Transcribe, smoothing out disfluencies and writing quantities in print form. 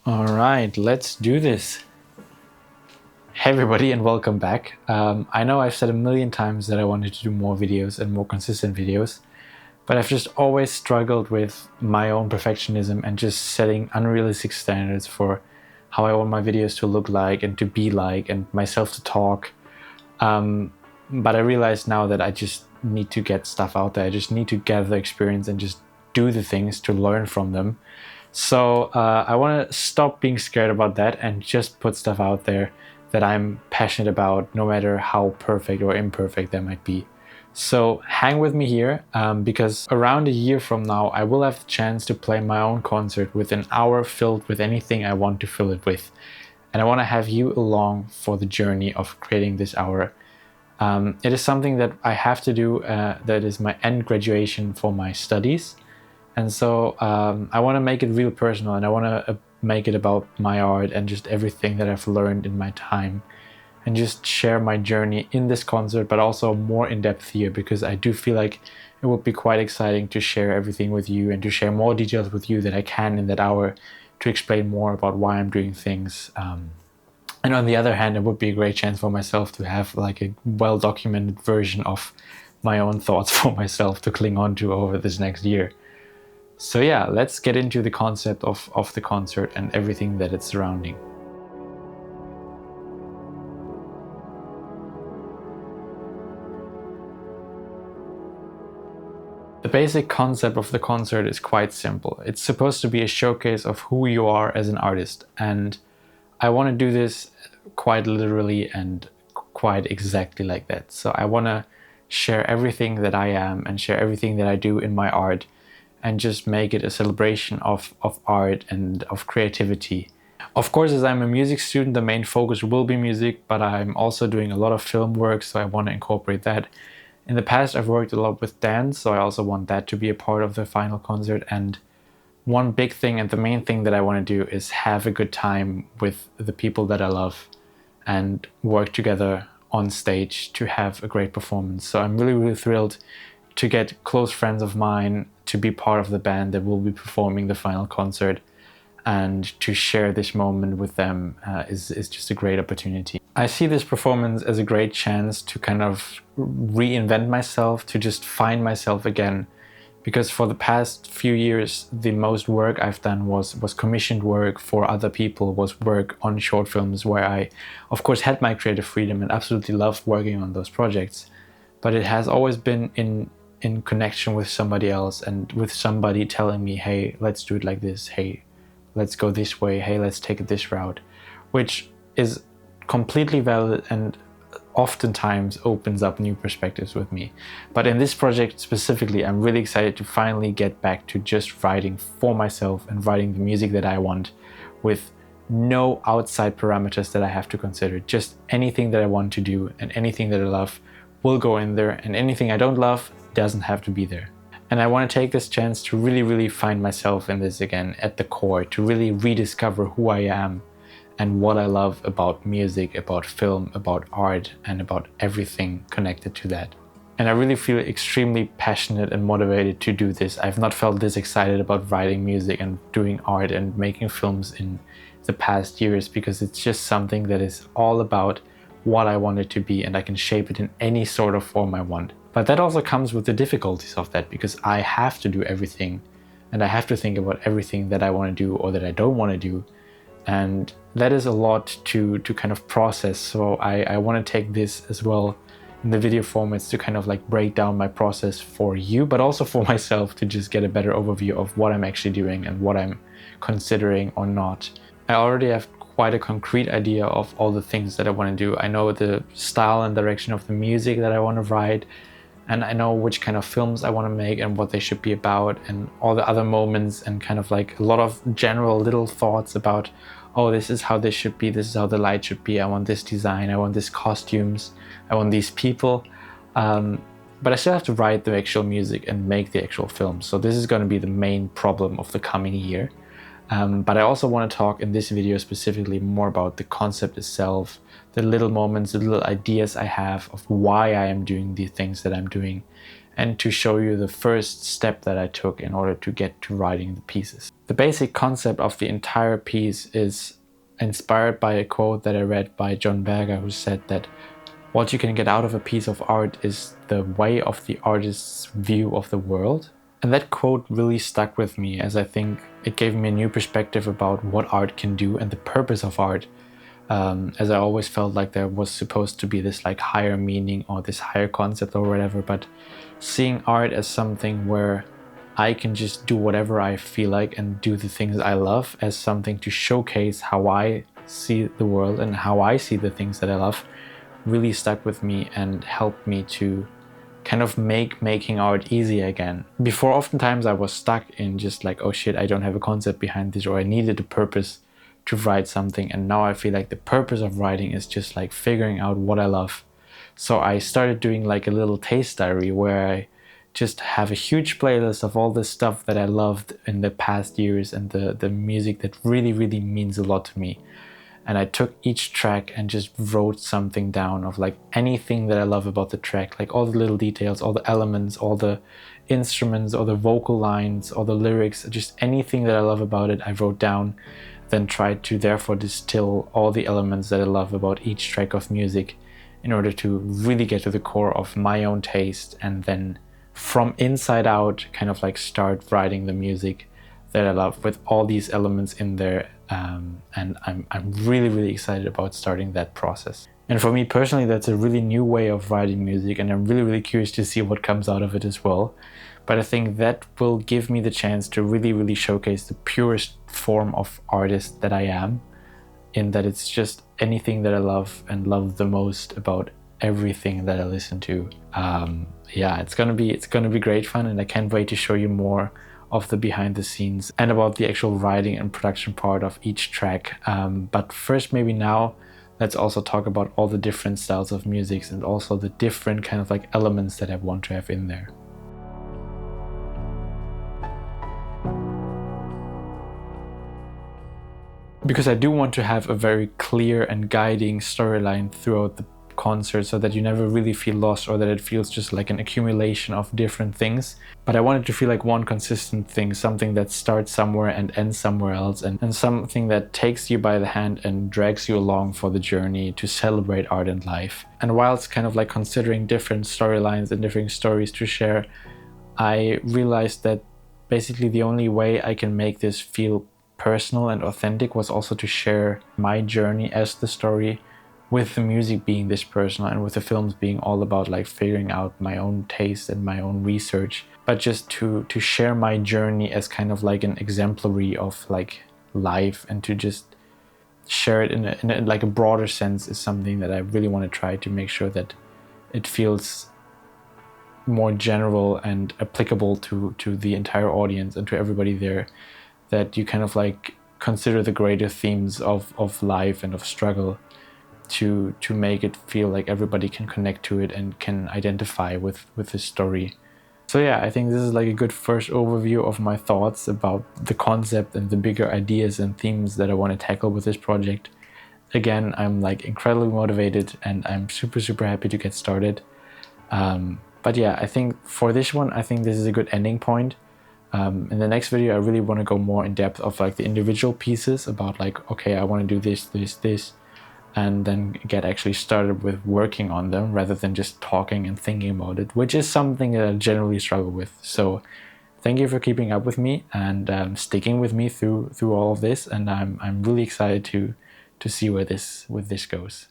All right, let's do this. Hey everybody and welcome back. I know I've said a million times that I wanted to do more videos and more consistent videos, but I've just always struggled with my own perfectionism and just setting unrealistic standards for how I want my videos to look like and to be like and myself to talk. But I realize now that I just need to get stuff out there. I just need to gather experience and just do the things to learn from them. So I want to stop being scared about that and just put stuff out there that I'm passionate about, no matter how perfect or imperfect that might be. So hang with me here, because around a year from now, I will have the chance to play my own concert with an hour filled with anything I want to fill it with. And I want to have you along for the journey of creating this hour. It is something that I have to do, that is my end graduation for my studies. And so I want to make it real personal, and I want to make it about my art and just everything that I've learned in my time, and just share my journey in this concert, but also more in depth here, because I do feel like it would be quite exciting to share everything with you and to share more details with you that I can in that hour, to explain more about why I'm doing things. And on the other hand, it would be a great chance for myself to have like a well-documented version of my own thoughts for myself to cling on to over this next year. So yeah, let's get into the concept of the concert and everything that it's surrounding. The basic concept of the concert is quite simple. It's supposed to be a showcase of who you are as an artist, and I want to do this quite literally and quite exactly like that. So I want to share everything that I am and share everything that I do in my art, and just make it a celebration of art and of creativity. Of course, as I'm a music student, the main focus will be music, but I'm also doing a lot of film work, so I want to incorporate that. In the past, I've worked a lot with dance, so I also want that to be a part of the final concert. And one big thing and the main thing that I want to do is have a good time with the people that I love and work together on stage to have a great performance. So I'm really, really thrilled to get close friends of mine to be part of the band that will be performing the final concert, and to share this moment with them is just a great opportunity. I see this performance as a great chance to kind of reinvent myself, to just find myself again, because for the past few years the most work I've done was commissioned work for other people, was work on short films where I of course had my creative freedom and absolutely loved working on those projects, but it has always been in connection with somebody else and with somebody telling me, hey, let's do it like this, hey, let's go this way, hey, let's take it this route, which is completely valid and oftentimes opens up new perspectives with me. But in this project specifically, I'm really excited to finally get back to just writing for myself and writing the music that I want, with no outside parameters that I have to consider. Just anything that I want to do and anything that I love will go in there, and anything I don't love doesn't have to be there. And I want to take this chance to really, really find myself in this again at the core, to really rediscover who I am and what I love about music, about film, about art, and about everything connected to that. And I really feel extremely passionate and motivated to do this. I've not felt this excited about writing music and doing art and making films in the past years, because it's just something that is all about what I want it to be, and I can shape it in any sort of form I want. But that also comes with the difficulties of that, because I have to do everything, and I have to think about everything that I want to do or that I don't want to do. And that is a lot to kind of process. So I want to take this as well in the video formats to kind of like break down my process for you, but also for myself, to just get a better overview of what I'm actually doing and what I'm considering or not. I already have quite a concrete idea of all the things that I want to do. I know the style and direction of the music that I want to write, and I know which kind of films I want to make and what they should be about, and all the other moments, and kind of like a lot of general little thoughts about, oh, this is how this should be, this is how the light should be, I want this design, I want these costumes, I want these people. But I still have to write the actual music and make the actual film. So this is going to be the main problem of the coming year. But I also want to talk in this video specifically more about the concept itself, the little moments, the little ideas I have of why I am doing the things that I'm doing, and to show you the first step that I took in order to get to writing the pieces. The basic concept of the entire piece is inspired by a quote that I read by John Berger, who said that what you can get out of a piece of art is the way of the artist's view of the world. And that quote really stuck with me, as I think it gave me a new perspective about what art can do and the purpose of art. As I always felt like there was supposed to be this like higher meaning or this higher concept or whatever, but seeing art as something where I can just do whatever I feel like and do the things I love, as something to showcase how I see the world and how I see the things that I love, really stuck with me and helped me to kind of make making art easy again. Before, oftentimes I was stuck in just like, oh shit, I don't have a concept behind this, or I needed a purpose to write something. And now I feel like the purpose of writing is just like figuring out what I love. So I started doing like a little taste diary where I just have a huge playlist of all the stuff that I loved in the past years and the music that really, really means a lot to me. And I took each track and just wrote something down of like anything that I love about the track, like all the little details, all the elements, all the instruments, all the vocal lines, all the lyrics, just anything that I love about it, I wrote down, then tried to therefore distill all the elements that I love about each track of music in order to really get to the core of my own taste, and then from inside out kind of like start writing the music that I love with all these elements in there. And I'm really, really excited about starting that process. And for me personally, that's a really new way of writing music, and I'm really, really curious to see what comes out of it as well. But I think that will give me the chance to really, really showcase the purest form of artist that I am, in that it's just anything that I love and love the most about everything that I listen to. Yeah, it's gonna be great fun, and I can't wait to show you more of the behind the scenes and about the actual writing and production part of each track. But first, maybe now, let's also talk about all the different styles of music and also the different kind of like elements that I want to have in there. Because I do want to have a very clear and guiding storyline throughout the concert, so that you never really feel lost or that it feels just like an accumulation of different things. But I want it to feel like one consistent thing, something that starts somewhere and ends somewhere else, and something that takes you by the hand and drags you along for the journey to celebrate art and life. And whilst kind of like considering different storylines and different stories to share, I realized that basically the only way I can make this feel personal and authentic was also to share my journey as the story, with the music being this personal and with the films being all about like figuring out my own taste and my own research, but just to share my journey as kind of like an exemplary of like life, and to just share it in a like a broader sense is something that I really want to try to make sure that it feels more general and applicable to the entire audience and to everybody there, that you kind of like consider the greater themes of life and of struggle, to make it feel like everybody can connect to it and can identify with this story. So yeah, I think this is like a good first overview of my thoughts about the concept and the bigger ideas and themes that I want to tackle with this project. Again, I'm like incredibly motivated and I'm super, super happy to get started. But yeah, I think for this one, I think this is a good ending point. In the next video, I really want to go more in depth of like the individual pieces about like, okay, I want to do this, and then get actually started with working on them rather than just talking and thinking about it, which is something that I generally struggle with. So thank you for keeping up with me and sticking with me through all of this, and I'm really excited to see where this goes.